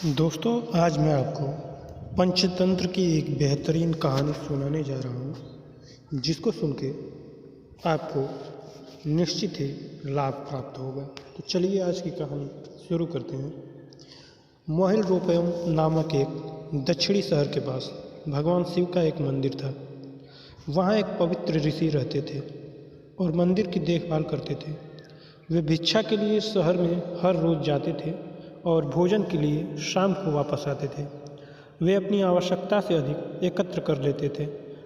दोस्तों, आज मैं आपको पंचतंत्र की एक बेहतरीन कहानी सुनाने जा रहा हूँ, जिसको सुन के आपको निश्चित ही लाभ प्राप्त होगा। तो चलिए आज की कहानी शुरू करते हैं। मोहिलरोपयम नामक एक दक्षिणी शहर के पास भगवान शिव का एक मंदिर था। वहाँ एक पवित्र ऋषि रहते थे और मंदिर की देखभाल करते थे। वे भिक्षा के लिए शहर में हर रोज़ जाते थे और भोजन के लिए शाम को वापस आते थे। वे अपनी आवश्यकता से अधिक एकत्र कर लेते थे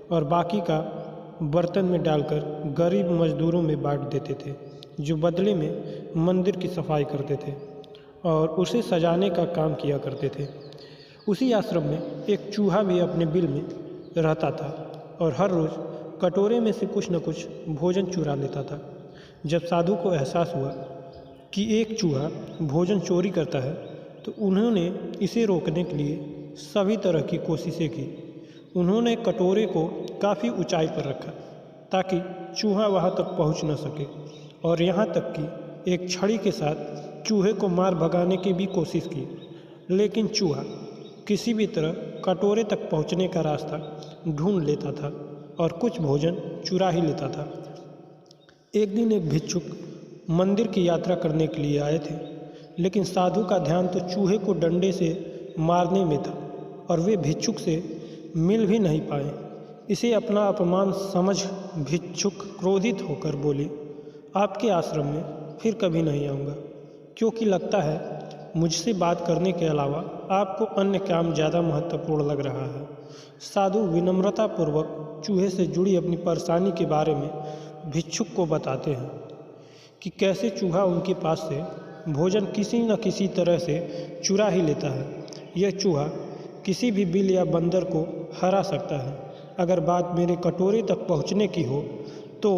और बाकी का बर्तन में डालकर गरीब मजदूरों में बांट देते थे, जो बदले में मंदिर की सफाई करते थे और उसे सजाने का काम किया करते थे। उसी आश्रम में एक चूहा भी अपने बिल में रहता था और हर रोज़ कटोरे में से कुछ न कुछ भोजन चुरा लेता था। जब साधु को एहसास हुआ कि एक चूहा भोजन चोरी करता है, तो उन्होंने इसे रोकने के लिए सभी तरह की कोशिशें की। उन्होंने कटोरे को काफ़ी ऊंचाई पर रखा ताकि चूहा वहां तक पहुंच न सके, और यहाँ तक कि एक छड़ी के साथ चूहे को मार भगाने की भी कोशिश की, लेकिन चूहा किसी भी तरह कटोरे तक पहुंचने का रास्ता ढूंढ लेता था और कुछ भोजन चुरा ही लेता था। एक दिन एक भिक्षुक मंदिर की यात्रा करने के लिए आए थे, लेकिन साधु का ध्यान तो चूहे को डंडे से मारने में था और वे भिक्षुक से मिल भी नहीं पाए। इसे अपना अपमान समझ भिक्षुक क्रोधित होकर बोले, आपके आश्रम में फिर कभी नहीं आऊँगा, क्योंकि लगता है मुझसे बात करने के अलावा आपको अन्य काम ज़्यादा महत्वपूर्ण लग रहा है। साधु विनम्रतापूर्वक चूहे से जुड़ी अपनी परेशानी के बारे में भिक्षुक को बताते हैं कि कैसे चूहा उनके पास से भोजन किसी न किसी तरह से चुरा ही लेता है। यह चूहा किसी भी बिल या बंदर को हरा सकता है। अगर बात मेरे कटोरे तक पहुंचने की हो तो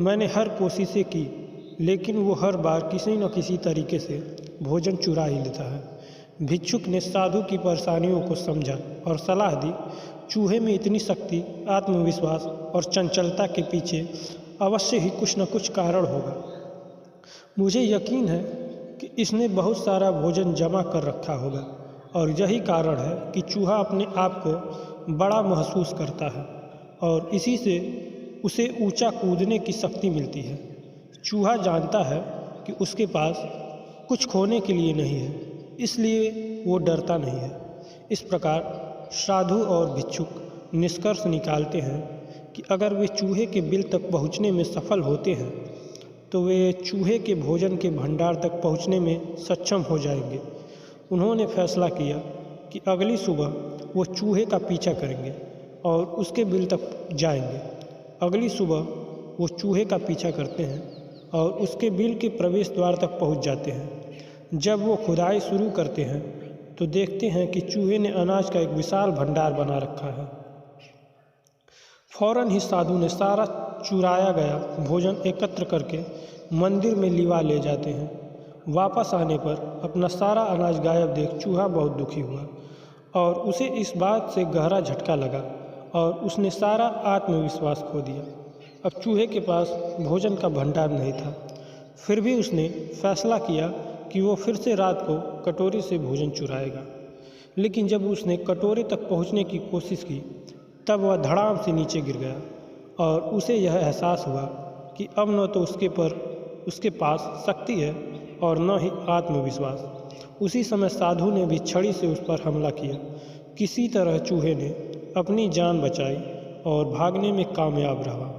मैंने हर कोशिशें की, लेकिन वो हर बार किसी न किसी तरीके से भोजन चुरा ही लेता है। भिक्षुक ने साधु की परेशानियों को समझा और सलाह दी, चूहे में इतनी शक्ति, आत्मविश्वास और चंचलता के पीछे अवश्य ही कुछ न कुछ कारण होगा। मुझे यकीन है कि इसने बहुत सारा भोजन जमा कर रखा होगा और यही कारण है कि चूहा अपने आप को बड़ा महसूस करता है और इसी से उसे ऊंचा कूदने की शक्ति मिलती है। चूहा जानता है कि उसके पास कुछ खोने के लिए नहीं है, इसलिए वो डरता नहीं है। इस प्रकार साधु और भिक्षुक निष्कर्ष निकालते हैं कि अगर वे चूहे के बिल तक पहुँचने में सफल होते हैं तो वे चूहे के भोजन के भंडार तक पहुंचने में सक्षम हो जाएंगे। उन्होंने फैसला किया कि अगली सुबह वो चूहे का पीछा करेंगे और उसके बिल तक जाएंगे। अगली सुबह वो चूहे का पीछा करते हैं और उसके बिल के प्रवेश द्वार तक पहुंच जाते हैं। जब वो खुदाई शुरू करते हैं तो देखते हैं कि चूहे ने अनाज का एक विशाल भंडार बना रखा है। फौरन ही साधु ने सारा चुराया गया भोजन एकत्र करके मंदिर में लिवा ले जाते हैं। वापस आने पर अपना सारा अनाज गायब देख चूहा बहुत दुखी हुआ और उसे इस बात से गहरा झटका लगा और उसने सारा आत्मविश्वास खो दिया। अब चूहे के पास भोजन का भंडार नहीं था। फिर भी उसने फैसला किया कि वो फिर से रात को कटोरे से भोजन चुराएगा, लेकिन जब उसने कटोरे तक पहुंचने की कोशिश की तब वह धड़ाम से नीचे गिर गया और उसे यह एहसास हुआ कि अब न तो उसके पास शक्ति है और न ही आत्मविश्वास। उसी समय साधु ने भी छड़ी से उस पर हमला किया। किसी तरह चूहे ने अपनी जान बचाई और भागने में कामयाब रहा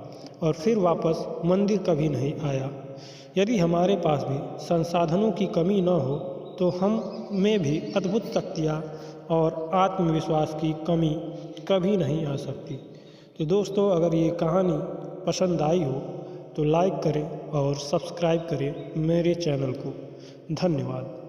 और फिर वापस मंदिर कभी नहीं आया। यदि हमारे पास भी संसाधनों की कमी न हो तो हम में भी अद्भुत शक्तियाँ और आत्मविश्वास की कमी कभी नहीं आ सकती। तो दोस्तों, अगर ये कहानी पसंद आई हो तो लाइक करें और सब्सक्राइब करें मेरे चैनल को। धन्यवाद।